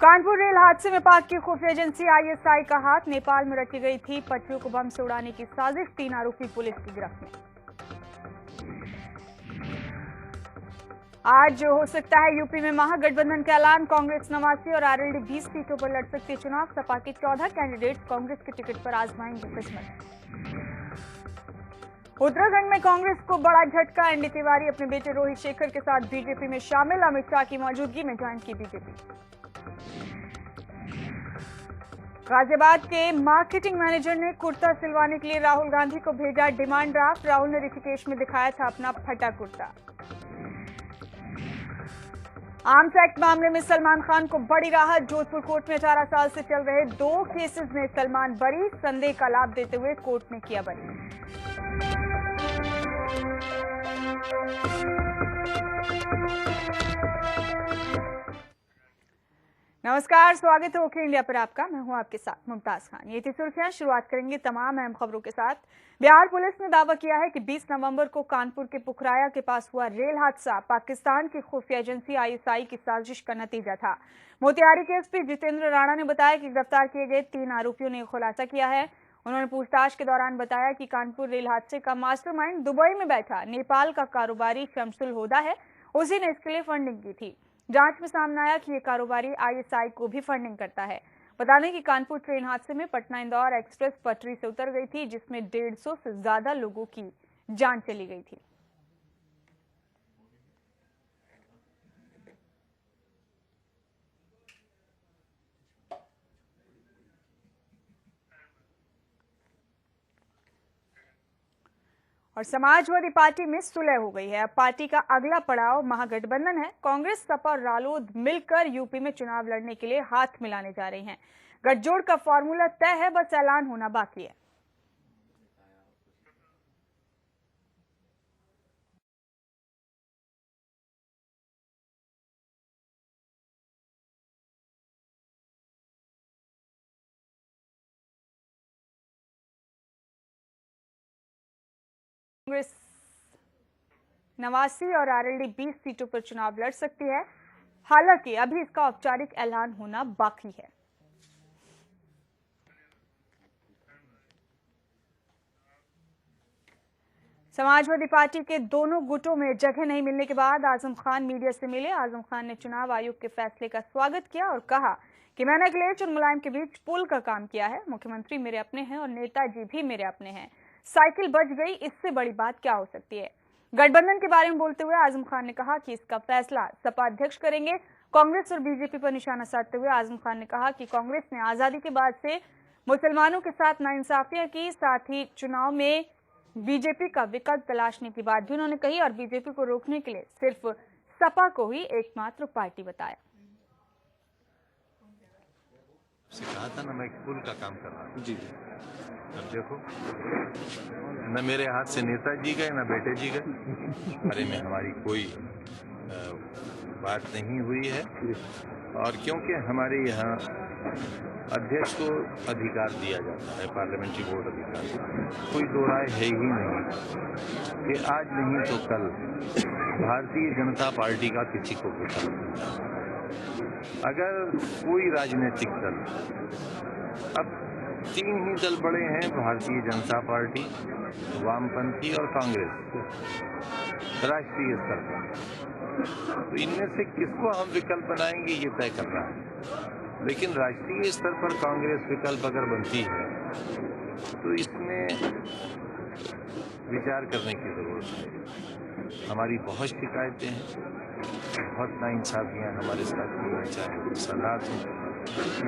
Kanpur rail हादसे में पाक की खुफिया एजेंसी आईएसआई का हाथ। नेपाल में रची गई थी पटरियों को बम से उड़ाने की साजिश। 3 आरोपी पुलिस की गिरफ्त में। आज हो सकता है यूपी में महागठबंधन का ऐलान। कांग्रेस 89 और आरएलडी 20 सीटों पर लड़ सकती है चुनाव। सपा के 14 कैंडिडेट्स कांग्रेस के टिकट पर आजमाएंगे किस्मत। उत्तराखंड में कांग्रेस को बड़ा झटका। एनडी तिवारी अपने बेटे रोहित शेखर के साथ बीजेपी में शामिल। अमित शाह की मौजूदगी में ज्वाइन की बीजेपी। गाजियाबाद के मार्केटिंग मैनेजर ने कुर्ता सिलवाने के लिए राहुल गांधी को भेजा डिमांड ड्राफ्ट। राहुल ने ऋषिकेश में दिखाया था अपना फटा कुर्ता। आर्म्स एक्ट मामले में सलमान खान को बड़ी राहत। जोधपुर कोर्ट में 18 साल से चल रहे 2 केसेस में सलमान बरी। संदेह का लाभ देते हुए कोर्ट ने किया बरी। नमस्कार, स्वागत है ओके इंडिया पर आपका। मैं हूं आपके साथ मुमताज खान। ये थी सुर्खियां। शुरुआत करेंगे तमाम अहम खबरों के साथ। बिहार पुलिस ने दावा किया है कि 20 नवंबर को कानपुर के पुखराया के पास हुआ रेल हादसा पाकिस्तान की खुफिया एजेंसी आईएसआई की साजिश का नतीजा था। मोतिहारी के एसपी जितेंद्र राणा ने बताया कि गिरफ्तार किए गए 3 आरोपियों ने खुलासा किया है। उन्होंने पूछताछ के दौरान बताया कि कानपुर रेल हादसे का मास्टरमाइंड दुबई में बैठा नेपाल का कारोबारी शमसुल होदा है। उसी ने इसके लिए फंडिंग की थी। जांच में सामने आया कि ये कारोबारी आईएसआई को भी फंडिंग करता है। बता दें कि कानपुर ट्रेन हादसे में पटना इंदौर एक्सप्रेस पटरी से उतर गई थी, जिसमें 150 से ज्यादा लोगों की जान चली गई थी। और समाजवादी पार्टी में सुलह हो गई है। अब पार्टी का अगला पड़ाव महागठबंधन है। कांग्रेस, सपा और रालोद मिलकर यूपी में चुनाव लड़ने के लिए हाथ मिलाने जा रही हैं। गठजोड़ का फॉर्मूला तय है, बस ऐलान होना बाकी है। कांग्रेस 89 और आरएलडी 20 सीटों पर चुनाव लड़ सकती है। हालांकि अभी इसका औपचारिक ऐलान होना बाकी है। समाजवादी पार्टी के दोनों गुटों में जगह नहीं मिलने के बाद आजम खान मीडिया से मिले। आजम खान ने चुनाव आयोग के फैसले का स्वागत किया और कहा कि मैंने अखिलेश और मुलायम के बीच पुल का काम किया है। मुख्यमंत्री मेरे अपने हैं और नेताजी भी मेरे अपने हैं। साइकिल बच गई, इससे बड़ी बात क्या हो सकती है। गठबंधन के बारे में बोलते हुए आजम खान ने कहा कि इसका फैसला सपा अध्यक्ष करेंगे। कांग्रेस और बीजेपी पर निशाना साधते हुए आजम खान ने कहा कि कांग्रेस ने आजादी के बाद से मुसलमानों के साथ नाइंसाफियां की, साथ ही चुनाव में बीजेपी का विकल्प तलाशने की बात भी उन्होंने कही और बीजेपी को रोकने के लिए सिर्फ सपा को ही एकमात्र पार्टी बताया। कहा था ना, मैं पुल का काम कर रहा हूँ जी। अब देखो, न मेरे हाथ से नेताजी गए न बेटे जी गए। बारे में हमारी कोई बात नहीं हुई है। और क्योंकि हमारे यहाँ अध्यक्ष को अधिकार दिया जाता है, पार्लियामेंट्री बोर्ड अधिकार, कोई दो राय है ही नहीं कि आज नहीं तो कल भारतीय जनता पार्टी का किसी को विकल्प। अगर कोई राजनीतिक दल, अब 3 ही दल बड़े हैं, भारतीय जनता पार्टी, वामपंथी और कांग्रेस राष्ट्रीय स्तर पर, तो इनमें से किसको हम विकल्प बनाएंगे ये तय करना है। लेकिन राष्ट्रीय स्तर पर कांग्रेस विकल्प अगर बनती है तो इसमें विचार करने की जरूरत है। हमारी बहुत शिकायतें हैं, बहुत नाइंसाफियां हमारे साथ हुई, चाहे वो सलात हो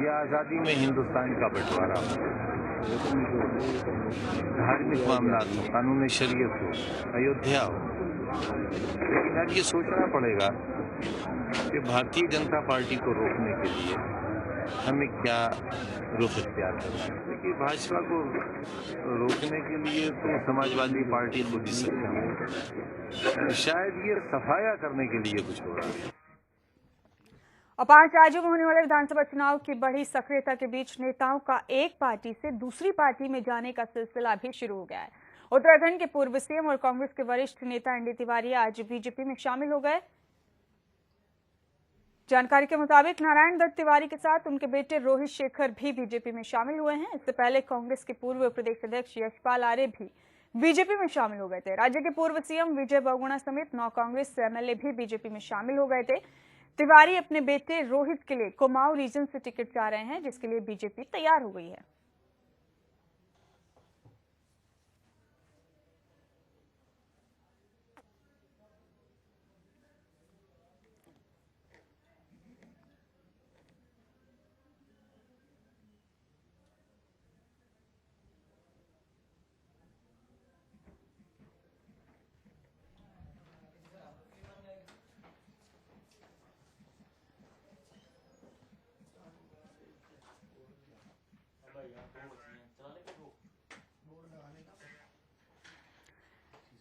या आज़ादी में हिंदुस्तान का बंटवारा हो, धार्मिक मामला हो, कानून शरीयत हो, अयोध्या हो। लेकिन अब ये सोचना पड़ेगा कि भारतीय जनता पार्टी को रोकने के लिए हमें क्या रुख इख्तियार करना है। देखिए, भाजपा को रोकने के लिए तो समाजवादी पार्टी खुद ही सकती है, शायद ये सफाया करने के लिए कुछ हो रहा है। और 5 राज्यों में होने वाले विधानसभा चुनाव की बढ़ी सक्रियता के बीच नेताओं का एक पार्टी से दूसरी पार्टी में जाने का सिलसिला भी शुरू हो गया है। उत्तराखंड के पूर्व सीएम और कांग्रेस के वरिष्ठ नेता एनडी तिवारी आज बीजेपी में शामिल हो गए। जानकारी के मुताबिक नारायण दत्त तिवारी के साथ उनके बेटे रोहित शेखर भी बीजेपी में शामिल हुए हैं। इससे पहले कांग्रेस के पूर्व प्रदेश अध्यक्ष यशपाल आर्य भी बीजेपी में शामिल हो गए थे। राज्य के पूर्व सीएम विजय बहुगुणा समेत 9 कांग्रेस एमएलए भी बीजेपी में शामिल हो गए थे। तिवारी अपने बेटे रोहित के लिए कुमाऊं रीजन से टिकट चाह रहे हैं, जिसके लिए बीजेपी तैयार हो गई है।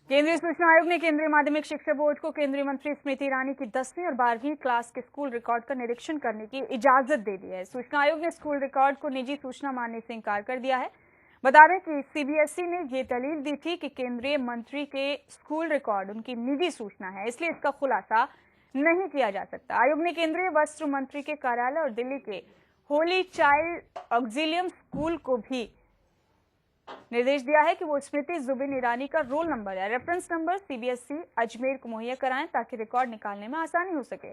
केंद्रीय सूचना आयोग ने केंद्रीय माध्यमिक शिक्षा बोर्ड को केंद्रीय मंत्री स्मृति ईरानी की 10वीं और 12वीं क्लास के स्कूल रिकॉर्ड का निरीक्षण करने की इजाजत दे दी है। सूचना आयोग ने स्कूल रिकॉर्ड को निजी सूचना मानने से इंकार कर दिया है। बता दें कि सीबीएसई ने ये दलील दी थी कि केंद्रीय मंत्री के स्कूल रिकॉर्ड उनकी निजी सूचना है, इसलिए इसका खुलासा नहीं किया जा सकता। आयोग ने केंद्रीय वस्त्र मंत्री के कार्यालय और दिल्ली के होली चाइल्ड ऑक्सिलियम स्कूल को भी निर्देश दिया है कि वो स्मृति जुबिन ईरानी का रोल नंबर या रेफरेंस नंबर सीबीएसई अजमेर को मुहैया कराएं, ताकि रिकॉर्ड निकालने में आसानी हो सके।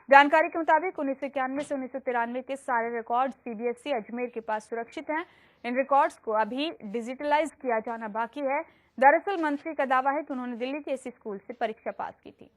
जानकारी के मुताबिक 1991 से 1993 के सारे रिकॉर्ड सीबीएसई अजमेर के पास सुरक्षित हैं। इन रिकॉर्ड्स को अभी डिजिटलाइज किया जाना बाकी है। दरअसल मंत्री का दावा है कि उन्होंने दिल्ली के इसी स्कूल से परीक्षा पास की थी।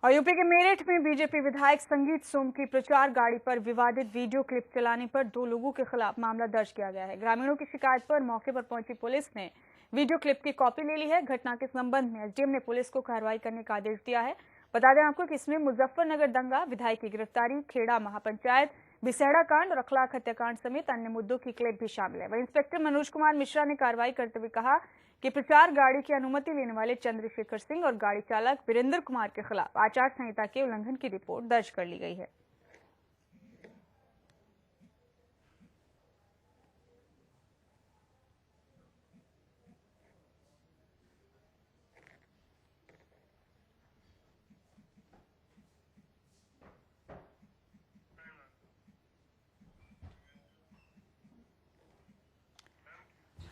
और यूपी के मेरठ में बीजेपी विधायक संगीत सोम की प्रचार गाड़ी पर विवादित वीडियो क्लिप चलाने पर 2 लोगों के खिलाफ मामला दर्ज किया गया है। ग्रामीणों की शिकायत पर मौके पर पहुंची पुलिस ने वीडियो क्लिप की कॉपी ले ली है। घटना के संबंध में एसडीएम ने पुलिस को कार्रवाई करने का आदेश दिया है। बता दें आपको कि इसमें मुजफ्फरनगर दंगा, विधायक की गिरफ्तारी, खेड़ा महापंचायत, बिसेड़ा कांड और अखलाक हत्याकांड समेत अन्य मुद्दों की क्लिप भी शामिल है। वहीं इंस्पेक्टर मनोज कुमार मिश्रा ने कार्रवाई करते हुए कहा कि प्रचार गाड़ी की अनुमति लेने वाले चंद्रशेखर सिंह और गाड़ी चालक वीरेंद्र कुमार के खिलाफ आचार संहिता के उल्लंघन की रिपोर्ट दर्ज कर ली गई है।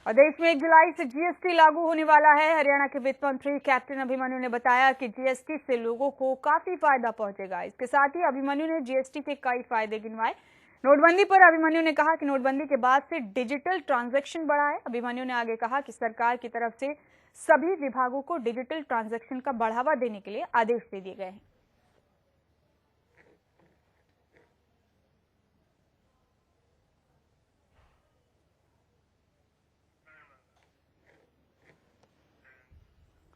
और देश में 1 जुलाई से जीएसटी लागू होने वाला है। हरियाणा के वित्त मंत्री कैप्टन अभिमन्यु ने बताया कि जीएसटी से लोगों को काफी फायदा पहुंचेगा। इसके साथ ही अभिमन्यु ने जीएसटी के कई फायदे गिनवाए। नोटबंदी पर अभिमन्यु ने कहा कि नोटबंदी के बाद से डिजिटल ट्रांजैक्शन बढ़ा है। अभिमन्यु ने आगे कहा कि सरकार की तरफ से सभी विभागों को डिजिटल ट्रांजैक्शन का बढ़ावा देने के लिए आदेश दे दिए गए हैं।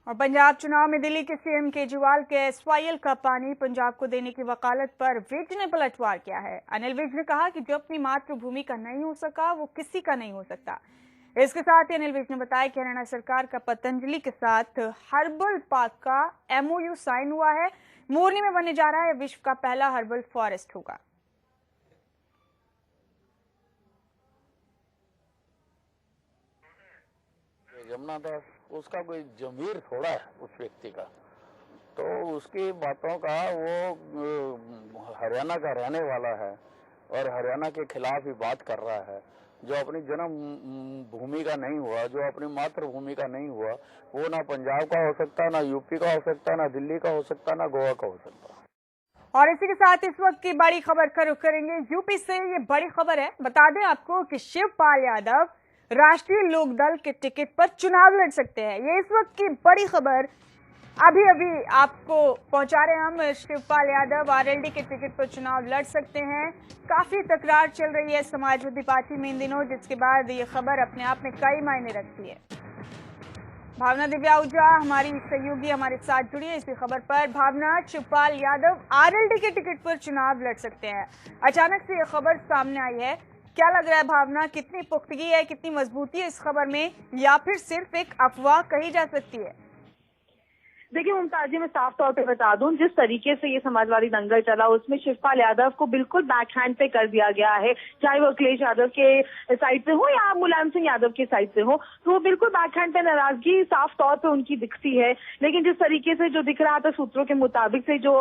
और पंजाब चुनाव में दिल्ली के सीएम केजरीवाल के एसवाईएल का पानी पंजाब को देने की वकालत पर विज ने पलटवार किया है। अनिल विज ने कहा कि जो अपनी मातृभूमि का नहीं हो सका वो किसी का नहीं हो सकता। इसके साथ ही अनिल विज ने बताया कि हरियाणा सरकार का पतंजलि के साथ हर्बल पार्क का एमओयू साइन हुआ है। मोरनी में बनने जा रहा है विश्व का पहला हर्बल फॉरेस्ट होगा। यमुना दास उसका कोई जमीर थोड़ा है उस व्यक्ति का, तो उसकी बातों का वो हरियाणा का रहने वाला है और हरियाणा के खिलाफ ही बात कर रहा है। जो अपनी जन्म भूमि का नहीं हुआ, जो अपनी मातृभूमि का नहीं हुआ, वो ना पंजाब का हो सकता, ना यूपी का हो सकता, ना दिल्ली का हो सकता, ना गोवा का हो सकता। और इसी के साथ इस वक्त की बड़ी खबर का रुख करेंगे। यूपी से ये बड़ी खबर है। बता दें आपको कि शिवपाल यादव राष्ट्रीय लोकदल के टिकट पर चुनाव लड़ सकते हैं। ये इस वक्त की बड़ी खबर अभी आपको पहुंचा रहे हैं हम। शिवपाल यादव आरएलडी के टिकट पर चुनाव लड़ सकते हैं। काफी तकरार चल रही है समाजवादी पार्टी में इन दिनों, जिसके बाद ये खबर अपने आप में कई मायने रखती है। भावना दिव्या आहूजा हमारी सहयोगी हमारे साथ जुड़ी है इसी खबर पर। भावना, शिवपाल यादव आरएलडी के टिकट पर चुनाव लड़ सकते हैं, अचानक से यह खबर सामने आई है, क्या लग रहा है भावना, कितनी पुख्तगी है, कितनी मजबूती है इस खबर में, या फिर सिर्फ एक अफवाह कही जा सकती है? देखिए मुमताज जी, मैं साफ तौर पे बता दूं, जिस तरीके से ये समाजवादी दंगल चला उसमें शिवपाल यादव को बिल्कुल बैकहैंड पे कर दिया गया है, चाहे वो अखिलेश यादव के साइड से हो या मुलायम सिंह यादव की साइड से हो, तो वो बिल्कुल बैकहैंड पे नाराजगी साफ तौर पे उनकी दिखती है। लेकिन जिस तरीके से जो दिख रहा था सूत्रों के मुताबिक से जो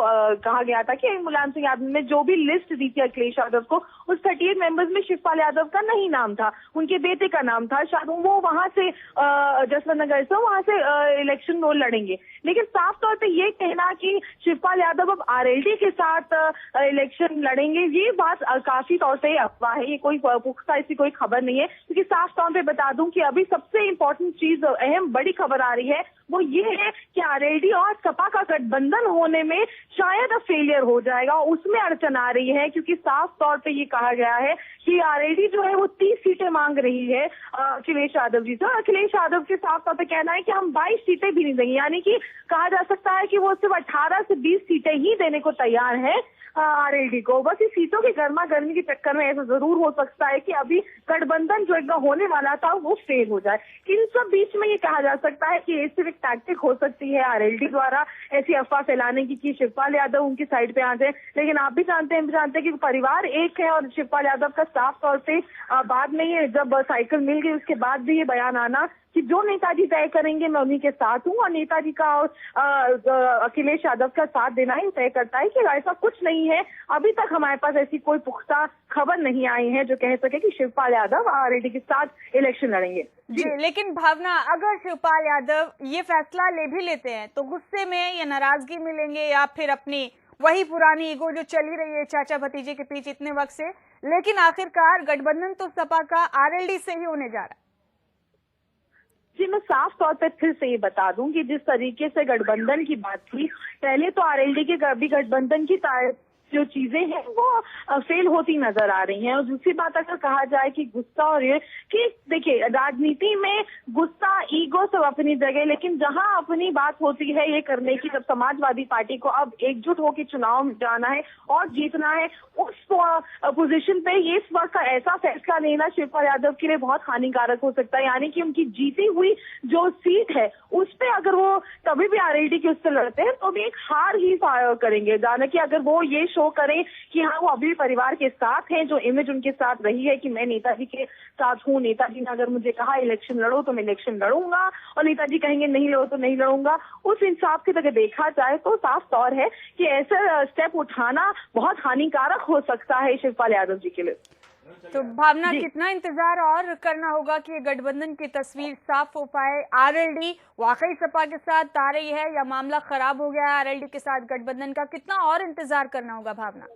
कहा गया था कि मुलायम सिंह यादव ने जो भी लिस्ट दी थी अखिलेश यादव को, उस 38 मेंबर्स में शिवपाल यादव का नहीं नाम था, उनके बेटे का नाम था। शायद वो वहां से जसवंत नगर से वहां से इलेक्शन वो लड़ेंगे। लेकिन साफ तौर पे ये कहना कि शिवपाल यादव अब आरएलडी के साथ इलेक्शन लड़ेंगे, ये बात काफी तौर पे अफवाह है, ये कोई पुख्ता ऐसी कोई खबर नहीं है। क्योंकि साफ तौर पे बता दूं कि अभी सबसे इम्पोर्टेंट चीज, अहम बड़ी खबर आ रही है, वो ये है कि आरएलडी और सपा का गठबंधन होने में शायद अब फेलियर हो जाएगा, उसमें अड़चन आ रही है। क्योंकि साफ तौर पे ये कहा गया है कि आरएलडी जो है वो 30 सीटें मांग रही है अखिलेश यादव जी से। अखिलेश यादव के साफ तौर पे कहना है कि हम 22 सीटें भी नहीं देंगे, यानी कि कहा जा सकता है कि वो सिर्फ 18 से 20 सीटें ही देने को तैयार है आरएलडी को। बस इस सीटों की गर्मा गर्मी के चक्कर में ऐसा जरूर हो सकता है कि अभी गठबंधन जो एकदम होने वाला था वो फेल हो जाए। इन सब बीच में ये कहा जा सकता है कि ये सिर्फ एक टैक्टिक हो सकती है आरएलडी द्वारा ऐसी अफवाह फैलाने की कि शिवपाल यादव उनकी साइड पे आ जाए। लेकिन आप भी जानते हैं कि परिवार एक है, और शिवपाल यादव का साफ तौर पे बाद में ये जब साइकिल मिल गई उसके बाद भी ये बयान आना कि जो नेताजी तय करेंगे मैं उन्हीं के साथ हूँ, और नेताजी का और अखिलेश यादव का साथ देना ही तय करता है, कि ऐसा कुछ नहीं है। अभी तक हमारे पास ऐसी कोई पुख्ता खबर नहीं आई है जो कह सके कि शिवपाल यादव आरएलडी के साथ इलेक्शन लड़ेंगे। जी, लेकिन भावना, अगर शिवपाल यादव ये फैसला ले भी लेते हैं तो गुस्से में या नाराजगी में लेंगे, या फिर अपनी वही पुरानी ईगो जो चली रही है चाचा भतीजे के बीच इतने वक्त से, लेकिन आखिरकार गठबंधन तो सपा का आरएलडी से ही होने जा रहा है। जी, मैं साफ तौर पे फिर से ये बता दूं कि जिस तरीके से गठबंधन की बात थी, पहले तो आरएलडी के भी गठबंधन की जो चीजें हैं वो फेल होती नजर आ रही हैं। और दूसरी बात अगर कहा जाए कि गुस्सा और ये कि देखिए राजनीति में गुस्सा ईगो सब अपनी जगह, लेकिन जहां अपनी बात होती है ये करने की, जब समाजवादी पार्टी को अब एकजुट होकर चुनाव जाना है और जीतना है, उस पोजीशन पे ये इस वक्त का ऐसा फैसला लेना शिवपाल यादव के लिए बहुत हानिकारक हो सकता है। यानी कि उनकी जीती हुई जो सीट है उस पे अगर वो कभी भी आरएलडी के उससे लड़ते हैं तो भी एक हार ही करेंगे। जाने कि अगर वो ये शो करें कि हाँ वो अभी परिवार के साथ हैं, जो इमेज उनके साथ रही है कि मैं नेताजी के साथ हूँ, नेताजी ने अगर मुझे कहा इलेक्शन लड़ो तो मैं इलेक्शन लड़ूंगा, और नेताजी कहेंगे नहीं लड़ो तो नहीं लड़ूंगा, उस हिसाब से अगर देखा जाए तो साफ तौर है कि ऐसा स्टेप उठाना बहुत हानिकारक हो सकता है शिवपाल यादव जी के लिए। तो भावना, कितना इंतजार और करना होगा कि गठबंधन की तस्वीर साफ हो पाए? आरएलडी वाकई सपा के साथ आ रही है या मामला खराब हो गया है आरएलडी के साथ गठबंधन का? कितना और इंतजार करना होगा भावना?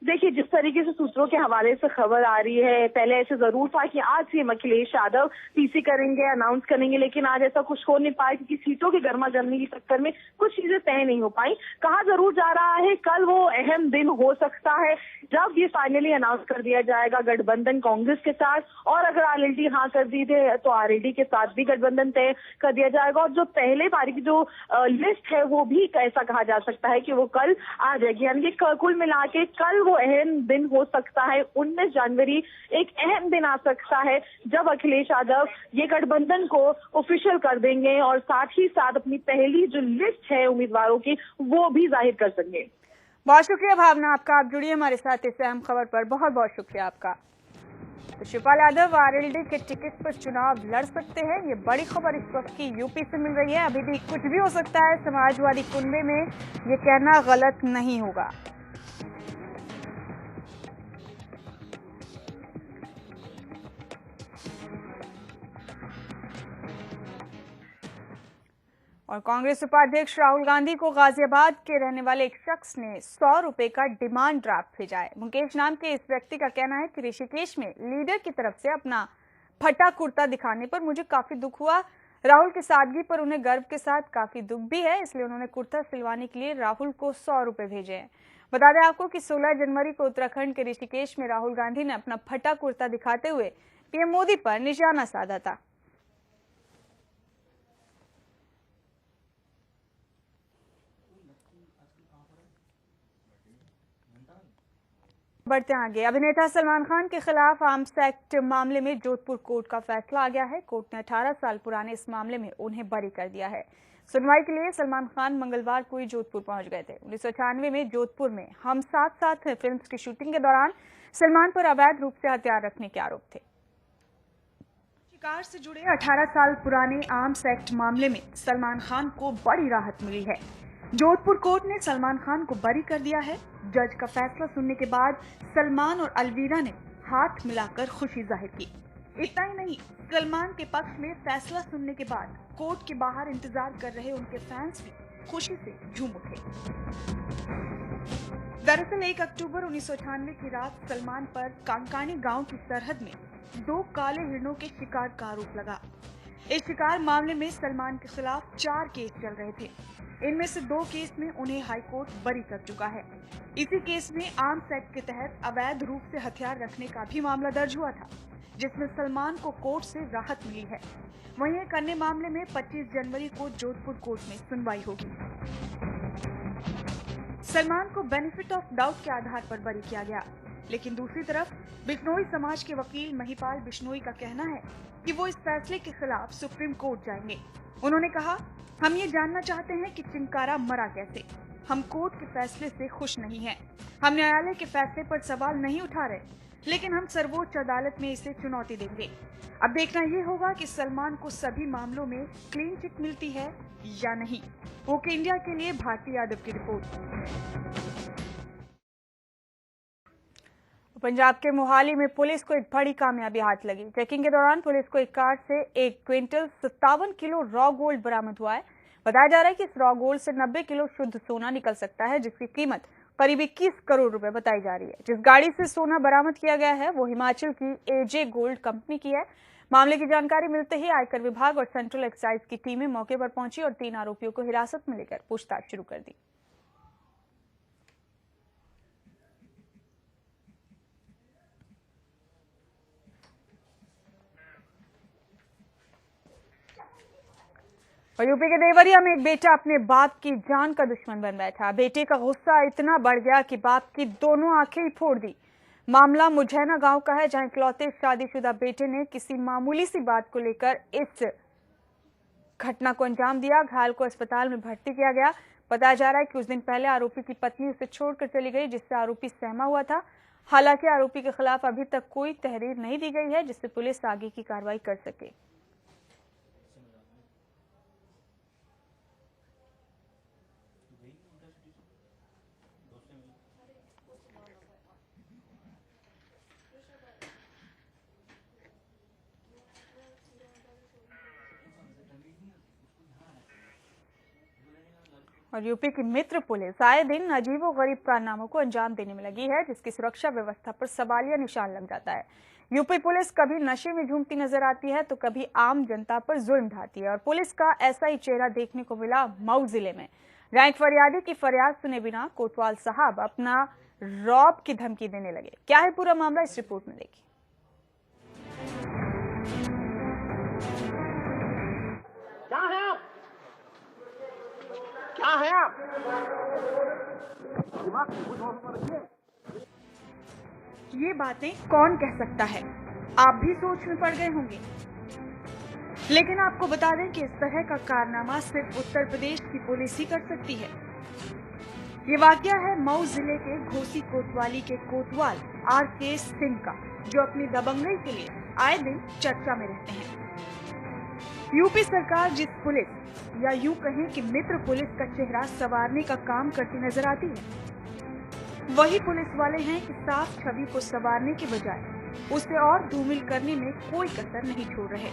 देखिए, जिस तरीके से सूत्रों के हवाले से खबर आ रही है, पहले ऐसे जरूर था कि आज से अखिलेश यादव पीसी करेंगे, अनाउंस करेंगे, लेकिन आज ऐसा कुछ हो नहीं पाया क्योंकि सीटों की गर्मा गर्मी के चक्कर में कुछ चीजें तय नहीं हो पाई। कहा जरूर जा रहा है कल वो अहम दिन हो सकता है जब ये फाइनली अनाउंस कर दिया जाएगा गठबंधन कांग्रेस के साथ, और अगर आरएलडी हाँ कर दी थे तो आरएलडी के साथ भी गठबंधन तय कर दिया जाएगा। और जो पहले बारी की जो लिस्ट है वो भी ऐसा कहा जा सकता है कि वो कल आ जाएगी। यानी कि कुल मिला के कल वो अहम दिन हो सकता है। 19 जनवरी एक अहम दिन आ सकता है जब अखिलेश यादव ये गठबंधन को ऑफिशियल कर देंगे और साथ ही साथ अपनी पहली जो लिस्ट है उम्मीदवारों की वो भी जाहिर कर सकेंगे। बहुत शुक्रिया भावना आपका, आप जुड़िए हमारे साथ इस अहम खबर पर, बहुत बहुत शुक्रिया आपका। तो शिवपाल यादव आरएलडी के टिकट पर चुनाव लड़ सकते हैं, ये बड़ी खबर इस वक्त की यूपी से मिल रही है। अभी भी कुछ भी हो सकता है समाजवादी कुनबे में, ये कहना गलत नहीं होगा। और कांग्रेस उपाध्यक्ष राहुल गांधी को गाजियाबाद के रहने वाले एक शख्स ने 100 रुपए का डिमांड ड्राफ्ट भेजा है। मुकेश नाम के इस व्यक्ति का कहना है कि ऋषिकेश में लीडर की तरफ से अपना फटा कुर्ता दिखाने पर मुझे काफी दुख हुआ। राहुल की सादगी पर उन्हें गर्व के साथ काफी दुख भी है, इसलिए उन्होंने कुर्ता सिलवाने के लिए राहुल को 100 रुपए भेजे हैं। बता दें आपको कि 16 जनवरी को उत्तराखंड के ऋषिकेश में राहुल गांधी ने अपना फटा कुर्ता दिखाते हुए पीएम मोदी पर निशाना साधा था। बढ़ते हैं आगे। अभिनेता सलमान खान के खिलाफ आर्म्स एक्ट मामले में जोधपुर कोर्ट का फैसला आ गया है। कोर्ट ने 18 साल पुराने इस मामले में उन्हें बरी कर दिया है। सुनवाई के लिए सलमान खान मंगलवार को ही जोधपुर पहुंच गए थे। 1998 में जोधपुर में हम साथ साथ फिल्म की शूटिंग के दौरान सलमान पर अवैध रूप से हथियार रखने के आरोप थे। शिकार से जुड़े 18 साल पुराने आर्म्स एक्ट मामले में सलमान खान को बड़ी राहत मिली है। जोधपुर कोर्ट ने सलमान खान को बरी कर दिया है। जज का फैसला सुनने के बाद सलमान और अलवीरा ने हाथ मिलाकर खुशी जाहिर की। इतना ही नहीं, सलमान के पक्ष में फैसला सुनने के बाद कोर्ट के बाहर इंतजार कर रहे उनके फैंस भी खुशी से झूम उठे। दरअसल 1 अक्टूबर 1998 की रात सलमान पर कांकानी गांव की सरहद में 2 काले हिरणों के शिकार का आरोप लगा। इस शिकार मामले में सलमान के खिलाफ 4 केस चल रहे थे। इनमें से 2 केस में उन्हें हाईकोर्ट बरी कर चुका है। इसी केस में आर्म्स एक्ट के तहत अवैध रूप से हथियार रखने का भी मामला दर्ज हुआ था, जिसमें सलमान को कोर्ट से राहत मिली है। वहीं एक अन्य मामले में 25 जनवरी को जोधपुर कोर्ट में सुनवाई होगी। सलमान को बेनिफिट ऑफ डाउट के आधार पर बरी किया गया, लेकिन दूसरी तरफ बिश्नोई समाज के वकील महिपाल बिश्नोई का कहना है कि वो इस फैसले के खिलाफ सुप्रीम कोर्ट जाएंगे। उन्होंने कहा, हम ये जानना चाहते हैं कि चिंकारा मरा कैसे। हम कोर्ट के फैसले से खुश नहीं हैं। हम न्यायालय के फैसले पर सवाल नहीं उठा रहे, लेकिन हम सर्वोच्च अदालत में इसे चुनौती देंगे। अब देखना ये होगा कि सलमान को सभी मामलों में क्लीन चिट मिलती है या नहीं। ओके इंडिया के लिए भारती यादव की रिपोर्ट। पंजाब के मोहाली में पुलिस को एक बड़ी कामयाबी हाथ लगी। चेकिंग के दौरान पुलिस को एक कार से 1 क्विंटल 57 किलो रॉ गोल्ड बरामद हुआ है। बताया जा रहा है कि इस रॉ गोल्ड से 90 किलो शुद्ध सोना निकल सकता है, जिसकी कीमत करीब 21 करोड़ रुपए बताई जा रही है। जिस गाड़ी से सोना बरामद किया गया है वो हिमाचल की एजे गोल्ड कंपनी की है। मामले की जानकारी मिलते ही आयकर विभाग और सेंट्रल एक्साइज की टीमें मौके पर पहुंची और 3 आरोपियों को हिरासत में लेकर पूछताछ शुरू कर दी। और यूपी के देवरिया में एक बेटा अपने बाप की जान का दुश्मन बन बैठा। बेटे का गुस्सा इतना बढ़ गया कि बाप की दोनों आंखें ही फोड़ दी। मामला मुझैना गांव का है, जहां इकलौते शादीशुदा बेटे ने किसी मामूली सी बात को लेकर इस घटना को अंजाम दिया। घायल को अस्पताल में भर्ती किया गया। बताया जा रहा है कि कुछ दिन पहले आरोपी की पत्नी उसे छोड़कर चली गई, जिससे आरोपी सहमा हुआ था। हालांकि आरोपी के खिलाफ अभी तक कोई तहरीर नहीं दी गई है, जिससे पुलिस आगे की कार्रवाई कर सके। और यूपी की मित्र पुलिस आए दिन अजीबोगरीब कारनामों को अंजाम देने में लगी है, जिसकी सुरक्षा व्यवस्था पर सवालिया निशान लग जाता है। यूपी पुलिस कभी नशे में झूमती नजर आती है तो कभी आम जनता पर जुल्म ढाती है, और पुलिस का ऐसा ही चेहरा देखने को मिला मऊ जिले में। जहां एक फरियादी की फरियाद सुने बिना कोतवाल साहब अपना रॉब की धमकी देने लगे। क्या है पूरा मामला, इस रिपोर्ट में देखिए। क्या है आप? ये बातें कौन कह सकता है, आप भी सोच में पड़ गए होंगे। लेकिन आपको बता दें कि इस तरह का कारनामा सिर्फ उत्तर प्रदेश की पुलिस ही कर सकती है। ये वाकया है मऊ जिले के घोसी कोतवाली के कोतवाल RK सिंह का, जो अपनी दबंगई के लिए आए दिन चर्चा में रहते हैं। यूपी सरकार जिस पुलिस या यूं कहें कि मित्र पुलिस का चेहरा संवारने का काम करती नजर आती है, वही पुलिस वाले हैं कि साफ छवि को संवारने के बजाय उसे और धूमिल करने में कोई कसर नहीं छोड़ रहे।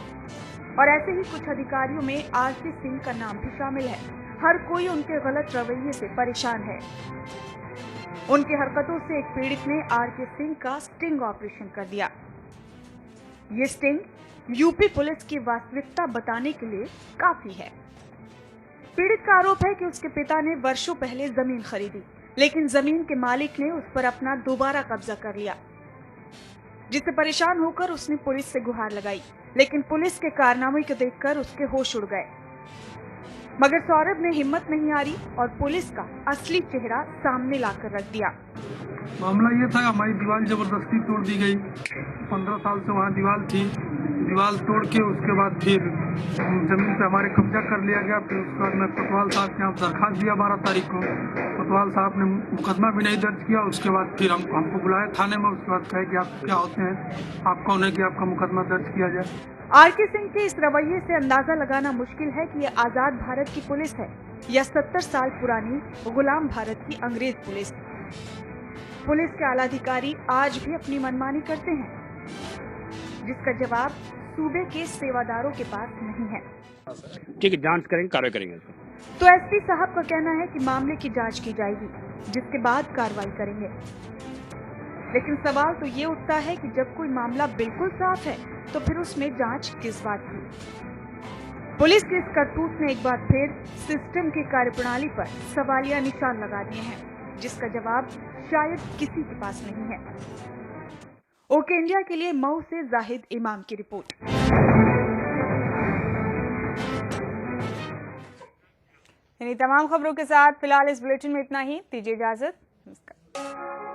और ऐसे ही कुछ अधिकारियों में RK सिंह का नाम भी शामिल है। हर कोई उनके गलत रवैये से परेशान है। उनकी हरकतों से एक पीड़ित ने RK सिंह का स्टिंग ऑपरेशन कर दिया। ये स्टिंग यूपी पुलिस की वास्तविकता बताने के लिए काफी है। पीड़ित का आरोप है कि उसके पिता ने वर्षों पहले जमीन खरीदी, लेकिन जमीन के मालिक ने उस पर अपना दोबारा कब्जा कर लिया, जिससे परेशान होकर उसने पुलिस से गुहार लगाई। लेकिन पुलिस के कारनामे को देखकर उसके होश उड़ गए। मगर सौरभ ने हिम्मत नहीं हारी और पुलिस का असली चेहरा सामने लाकर रख दिया। मामला ये था, हमारी दीवार जबरदस्ती तोड़ दी गई। 15 साल से वहाँ दीवार थी, दीवार तोड़ के उसके बाद फिर जमीन पे हमारे कब्जा कर लिया गया। फिर उसके बाद मैं कोतवाल साहब के यहाँ दरखास्त दिया 12 तारीख को। कोतवाल साहब ने मुकदमा भी नहीं दर्ज किया। उसके बाद फिर हमको बुलाया थाने में। उसके बाद कहे कि आप क्या होते हैं, आप कौन है कि आपका मुकदमा दर्ज किया जाए। आरके सिंह के इस रवैये से अंदाजा लगाना मुश्किल है कि ये आजाद भारत की पुलिस है या 70 साल पुरानी गुलाम भारत की अंग्रेज पुलिस। पुलिस के आला अधिकारी आज भी अपनी मनमानी करते हैं, जिसका जवाब सूबे के सेवादारों के पास नहीं है। ठीक है, जांच करेंगे, कार्रवाई करेंगे। तो एसपी साहब का कहना है कि मामले की जांच की जाएगी, जिसके बाद कार्रवाई करेंगे। लेकिन सवाल तो ये उठता है कि जब कोई मामला बिल्कुल साफ है तो फिर उसमें जांच किस बात की? पुलिस के इस करतूत ने एक बार फिर सिस्टम की कार्यप्रणाली पर सवालिया निशान लगा दिए हैं, जिसका जवाब शायद किसी के पास नहीं है। ओके इंडिया के लिए मऊ से जाहिद इमाम की रिपोर्ट। इन्हीं तमाम खबरों के साथ फिलहाल इस बुलेटिन में इतना ही। दीजिए इजाजत। नमस्कार।